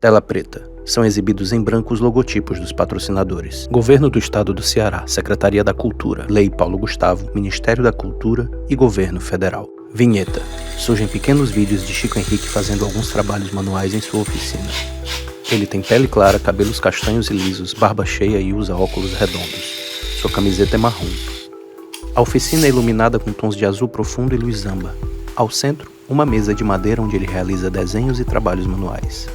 Tela preta. São exibidos em branco os logotipos dos patrocinadores. Governo do Estado do Ceará, Secretaria da Cultura, Lei Paulo Gustavo, Ministério da Cultura e Governo Federal. Vinheta. Surgem pequenos vídeos de Chico Henrique fazendo alguns trabalhos manuais em sua oficina. Ele tem pele clara, cabelos castanhos e lisos, barba cheia e usa óculos redondos. Sua camiseta é marrom. A oficina é iluminada com tons de azul profundo e luz âmbar. Ao centro, uma mesa de madeira onde ele realiza desenhos e trabalhos manuais.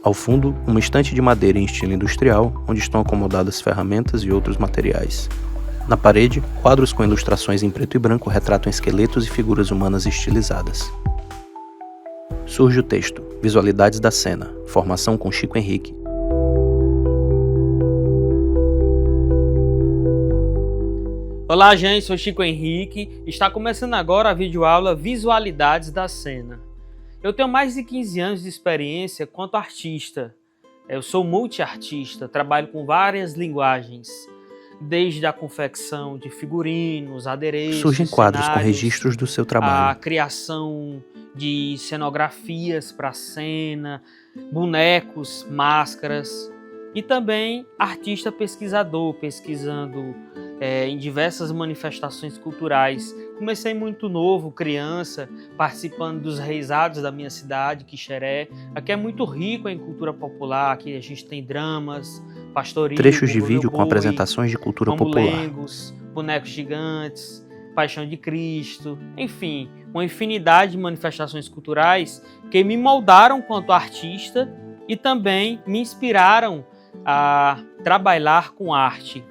Ao fundo, uma estante de madeira em estilo industrial, onde estão acomodadas ferramentas e outros materiais. Na parede, quadros com ilustrações em preto e branco retratam esqueletos e figuras humanas estilizadas. Surge o texto, Visualidades da Cena, formação com Chico Henrique. Olá, gente, sou Chico Henrique. Está começando agora a videoaula Visualidades da Cena. Eu tenho mais de 15 anos de experiência quanto artista. Eu sou multiartista, trabalho com várias linguagens, desde a confecção de figurinos, adereços, Surgem quadros com cenários, registros do seu trabalho. a criação de cenografias para a cena, bonecos, máscaras, e também artista pesquisador, pesquisando em diversas manifestações culturais. Comecei muito novo, criança, participando dos reisados da minha cidade, Quixeré. Aqui é muito rico em cultura popular, aqui a gente tem dramas, pastoril, Trechos de vídeo com apresentações de cultura popular. Mamulengos, bonecos gigantes, Paixão de Cristo, enfim, uma infinidade de manifestações culturais que me moldaram quanto artista e também me inspiraram a trabalhar com arte.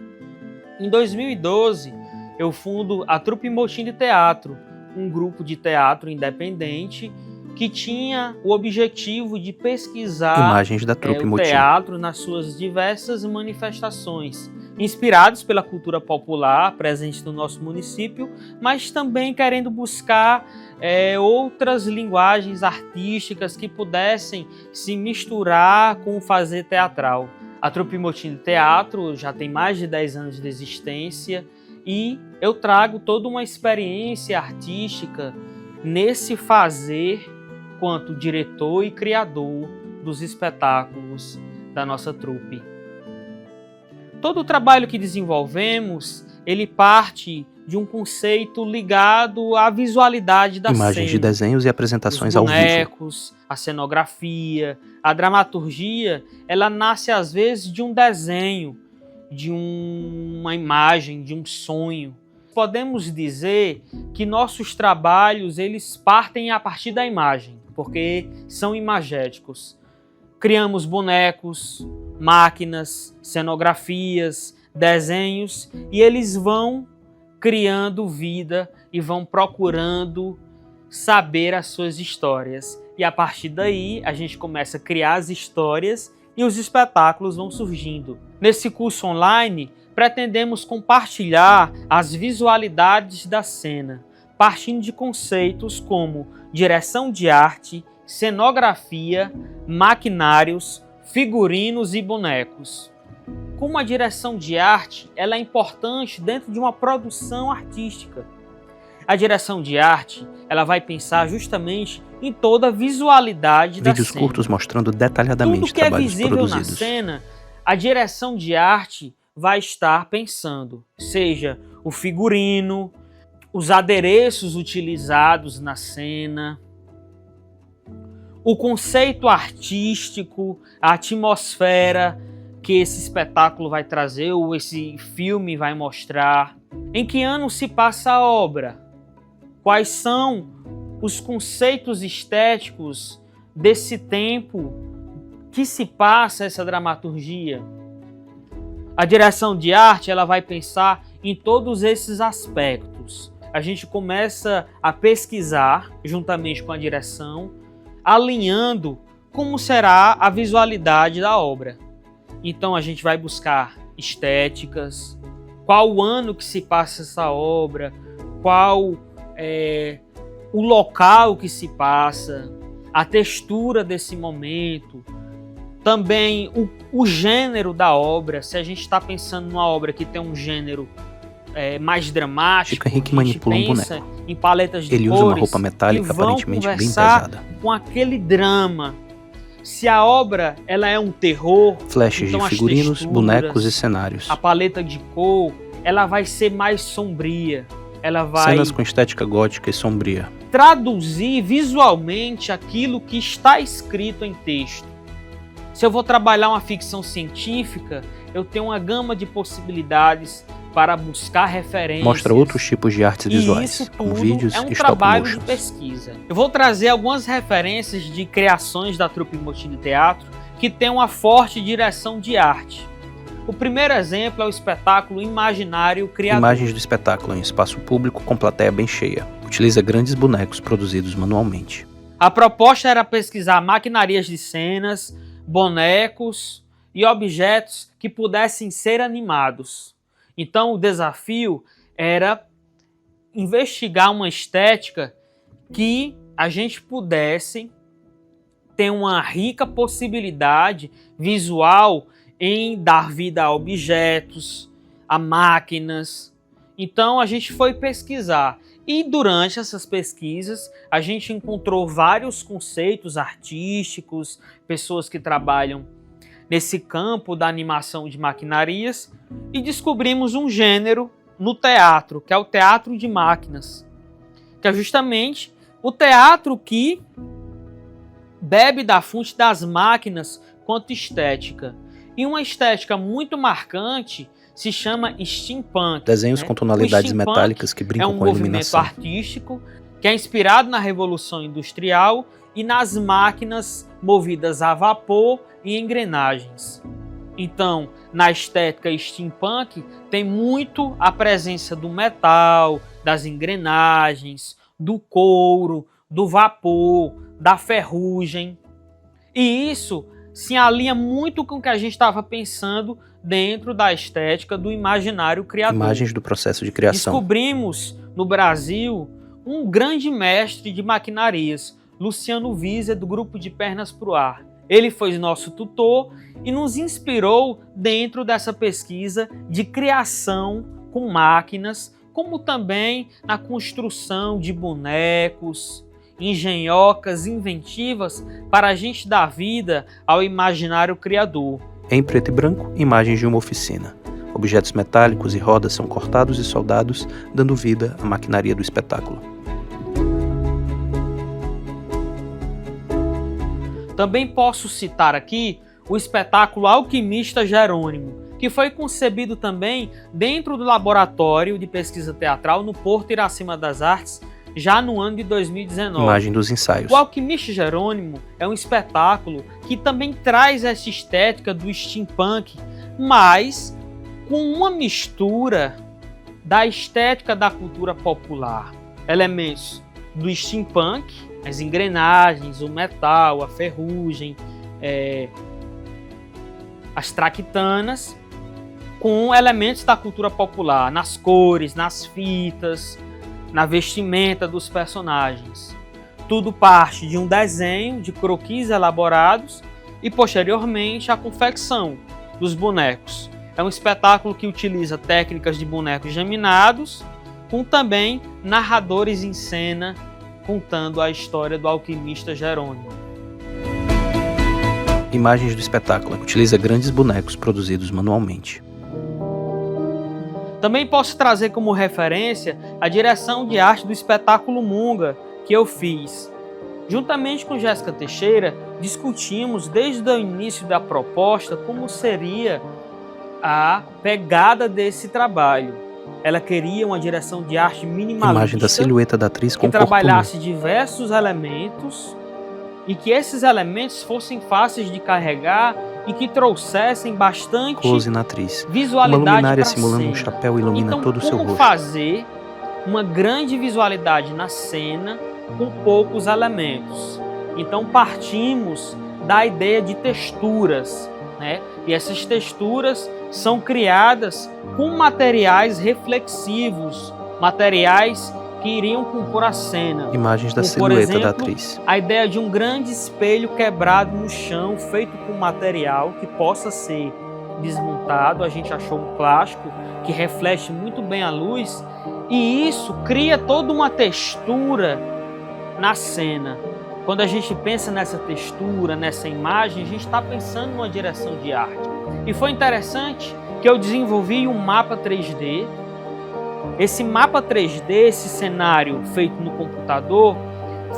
Em 2012, eu fundo a Trupe Motim de Teatro, um grupo de teatro independente que tinha o objetivo de pesquisar imagens da Trupe o Motim. Teatro nas suas diversas manifestações, inspirados pela cultura popular presente no nosso município, mas também querendo buscar outras linguagens artísticas que pudessem se misturar com o fazer teatral. A Trupe Motim de Teatro já tem mais de 10 anos de existência e eu trago toda uma experiência artística nesse fazer quanto diretor e criador dos espetáculos da nossa trupe. Todo o trabalho que desenvolvemos, ele parte de um conceito ligado à visualidade da cena. Imagens de desenhos e apresentações Os ao vivo. bonecos, a cenografia, a dramaturgia, ela nasce às vezes de um desenho, de uma imagem, de um sonho. Podemos dizer que nossos trabalhos, eles partem a partir da imagem, porque são imagéticos. Criamos bonecos, máquinas, cenografias, desenhos, e eles vão criando vida e vão procurando saber as suas histórias. E a partir daí, a gente começa a criar as histórias e os espetáculos vão surgindo. Nesse curso online, pretendemos compartilhar as visualidades da cena, partindo de conceitos como direção de arte, cenografia, maquinários, figurinos e bonecos. Como a direção de arte, ela é importante dentro de uma produção artística. A direção de arte, ela vai pensar justamente em toda a visualidade da cena. Vídeos curtos mostrando detalhadamente tudo que é trabalhos visível produzidos. na cena, a direção de arte vai estar pensando, seja o figurino, os adereços utilizados na cena, o conceito artístico, a atmosfera que esse espetáculo vai trazer ou esse filme vai mostrar. Em que ano se passa a obra? Quais são os conceitos estéticos desse tempo que se passa essa dramaturgia? A direção de arte, ela vai pensar em todos esses aspectos. A gente começa a pesquisar juntamente com a direção, alinhando como será a visualidade da obra. Então a gente vai buscar estéticas, qual o ano que se passa essa obra, qual o local que se passa, a textura desse momento, também o gênero da obra. Se a gente está pensando numa obra que tem um gênero mais dramático, Chico Henrique manipula um boneco. Em paletas de Ele cores, usa uma roupa metálica que vão aparentemente bem conversar pesada. com aquele drama. Se a obra ela é um terror, Flashes então de as figurinos, texturas, bonecos e cenários. a paleta de cor, ela vai ser mais sombria. Ela vai Cenas com estética gótica e sombria. traduzir visualmente aquilo que está escrito em texto. Se eu vou trabalhar uma ficção científica, eu tenho uma gama de possibilidades para buscar referências. Mostra outros tipos de artes visuais, Isso como tudo vídeos é um e stop trabalho de motions. pesquisa. Eu vou trazer algumas referências de criações da Trupe Motim de Teatro que tem uma forte direção de arte. O primeiro exemplo é o espetáculo Imaginário Criador. Imagens do espetáculo em espaço público com plateia bem cheia. Utiliza grandes bonecos produzidos manualmente. A proposta era pesquisar maquinarias de cenas, bonecos e objetos que pudessem ser animados. Então o desafio era investigar uma estética que a gente pudesse ter uma rica possibilidade visual em dar vida a objetos, a máquinas. Então a gente foi pesquisar e durante essas pesquisas a gente encontrou vários conceitos artísticos, pessoas que trabalham nesse campo da animação de maquinarias e descobrimos um gênero no teatro, que é o teatro de máquinas, que é justamente o teatro que bebe da fonte das máquinas quanto estética. E uma estética muito marcante se chama steampunk. Desenhos com tonalidades metálicas que brincam com a iluminação. É um movimento artístico que é inspirado na Revolução Industrial e nas máquinas movidas a vapor e engrenagens. Então, na estética steampunk, tem muito a presença do metal, das engrenagens, do couro, do vapor, da ferrugem. E isso se alinha muito com o que a gente estava pensando dentro da estética do imaginário criador. Imagens do processo de criação. Descobrimos no Brasil um grande mestre de maquinarias, Luciano Wieser, do grupo de Pernas pro Ar. Ele foi nosso tutor e nos inspirou dentro dessa pesquisa de criação com máquinas, como também na construção de bonecos, engenhocas inventivas para a gente dar vida ao imaginário criador. Em preto e branco, imagens de uma oficina. Objetos metálicos e rodas são cortados e soldados, dando vida à maquinaria do espetáculo. Também posso citar aqui o espetáculo Alquimista Jerônimo, que foi concebido também dentro do Laboratório de Pesquisa Teatral no Porto Iracema das Artes, já no ano de 2019. Imagem dos ensaios. O Alquimista Jerônimo é um espetáculo que também traz essa estética do steampunk, mas com uma mistura da estética da cultura popular. Elementos do steampunk, as engrenagens, o metal, a ferrugem, as traquitanas, com elementos da cultura popular, nas cores, nas fitas, na vestimenta dos personagens. Tudo parte de um desenho de croquis elaborados e, posteriormente, a confecção dos bonecos. É um espetáculo que utiliza técnicas de bonecos geminados, com também narradores em cena contando a história do alquimista Jerônimo. Imagens do espetáculo. Utiliza grandes bonecos produzidos manualmente. Também posso trazer como referência a direção de arte do espetáculo Munga, que eu fiz. Juntamente com Jéssica Teixeira, discutimos desde o início da proposta como seria a pegada desse trabalho. Ela queria uma direção de arte minimalista, Imagem da silhueta da atriz com que trabalhasse diversos elementos e que esses elementos fossem fáceis de carregar e que trouxessem bastante close na atriz. visualidade. Uma luminária pra simulando cena. um chapéu ilumina Então, todo o seu como rosto. fazer uma grande visualidade na cena com poucos elementos? Então partimos da ideia de texturas, né? E essas texturas são criadas com materiais reflexivos, materiais que iriam compor a cena. Imagens da Como, por silhueta da exemplo, atriz. A ideia de um grande espelho quebrado no chão, feito com material que possa ser desmontado. A gente achou um plástico que reflete muito bem a luz e isso cria toda uma textura na cena. quando a gente pensa nessa textura, nessa imagem, a gente está pensando numa direção de arte. E foi interessante que eu desenvolvi um mapa 3D. Esse mapa 3D, esse cenário feito no computador,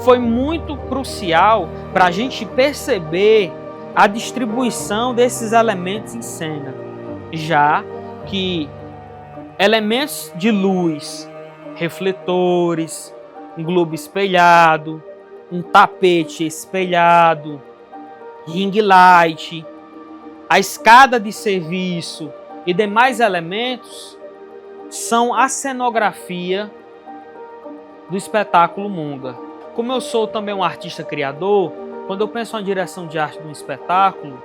foi muito crucial para a gente perceber a distribuição desses elementos em cena, já que elementos de luz, refletores, um globo espelhado, um tapete espelhado, ring light, a escada de serviço e demais elementos são a cenografia do espetáculo Monga. Como eu sou também um artista criador, quando eu penso na direção de arte de um espetáculo,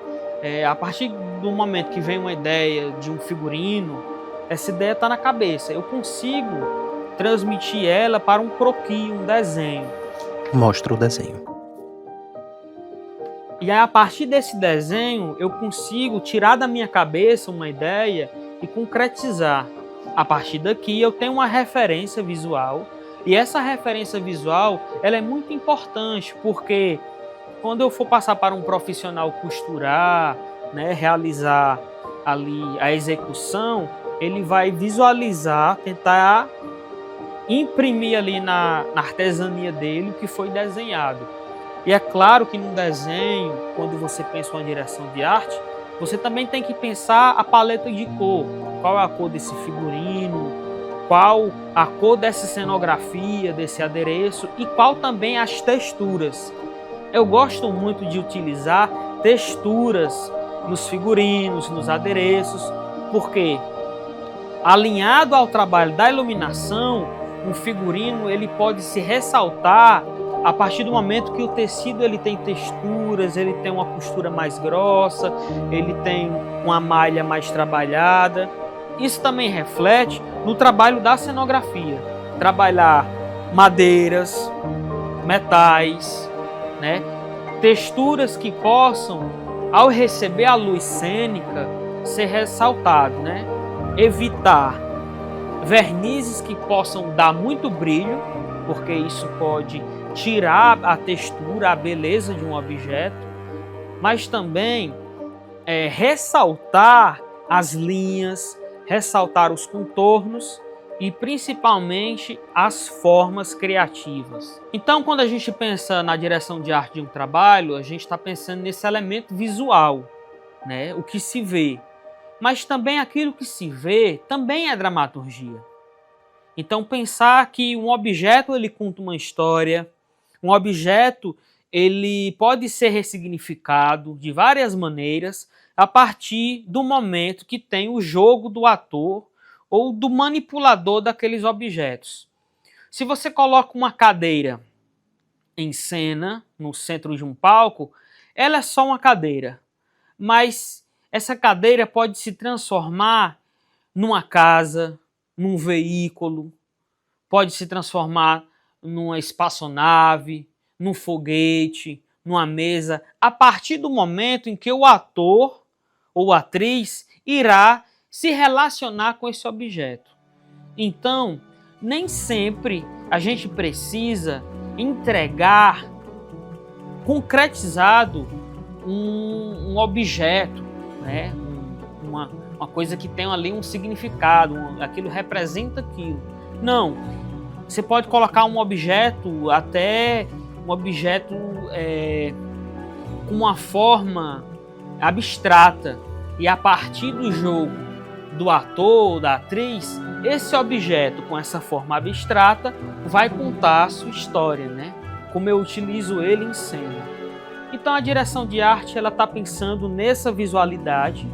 a partir do momento que vem uma ideia de um figurino, essa ideia está na cabeça. Eu consigo transmitir ela para um croquis, um desenho. Mostra o desenho. E aí, a partir desse desenho, eu consigo tirar da minha cabeça uma ideia e concretizar. A partir daqui, eu tenho uma referência visual. E essa referência visual, ela é muito importante, porque quando eu for passar para um profissional costurar, né, realizar ali a execução, ele vai visualizar, tentar imprimir ali na artesania dele o que foi desenhado. E é claro que no desenho, quando você pensa uma direção de arte, você também tem que pensar a paleta de cor. Qual é a cor desse figurino, qual a cor dessa cenografia, desse adereço e qual também as texturas. Eu gosto muito de utilizar texturas nos figurinos, nos adereços, porque alinhado ao trabalho da iluminação, um figurino ele pode se ressaltar a partir do momento que o tecido ele tem texturas, ele tem uma costura mais grossa, ele tem uma malha mais trabalhada. Isso também reflete no trabalho da cenografia. Trabalhar madeiras, metais, né? Texturas que possam, ao receber a luz cênica, ser ressaltado, né? Evitar vernizes que possam dar muito brilho, porque isso pode tirar a textura, a beleza de um objeto, mas também ressaltar as linhas, ressaltar os contornos e principalmente as formas criativas. Então, quando a gente pensa na direção de arte de um trabalho, a gente está pensando nesse elemento visual, né? O que se vê. Mas também aquilo que se vê também é dramaturgia. Então, pensar que um objeto ele conta uma história, um objeto ele pode ser ressignificado de várias maneiras a partir do momento que tem o jogo do ator ou do manipulador daqueles objetos. Se você coloca uma cadeira em cena, no centro de um palco, ela é só uma cadeira, mas essa cadeira pode se transformar numa casa, num veículo, pode se transformar numa espaçonave, num foguete, numa mesa, a partir do momento em que o ator ou atriz irá se relacionar com esse objeto. Então, nem sempre a gente precisa entregar concretizado um objeto, né? Uma coisa que tem ali um significado, aquilo representa aquilo. Não, você pode colocar um objeto, até um objeto com uma forma abstrata, e a partir do jogo do ator ou da atriz, esse objeto com essa forma abstrata vai contar a sua história, né? Como eu utilizo ele em cena. Então a direção de arte ela está pensando nessa visualidade,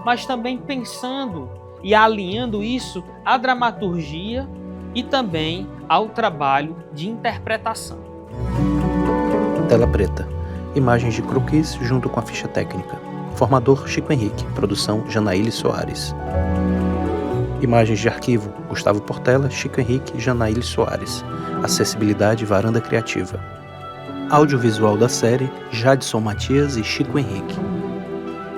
mas também pensando e alinhando isso à dramaturgia e também ao trabalho de interpretação. Tela preta. Imagens de croquis junto com a ficha técnica. Formador Chico Henrique. Produção Janaíle Soares. Imagens de arquivo Gustavo Portela, Chico Henrique, Janaíle Soares. Acessibilidade Varanda Criativa. Audiovisual da série Jadson Matias e Chico Henrique.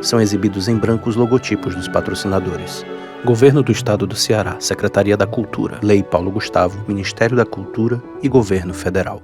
São exibidos em branco os logotipos dos patrocinadores. Governo do Estado do Ceará, Secretaria da Cultura, Lei Paulo Gustavo, Ministério da Cultura e Governo Federal.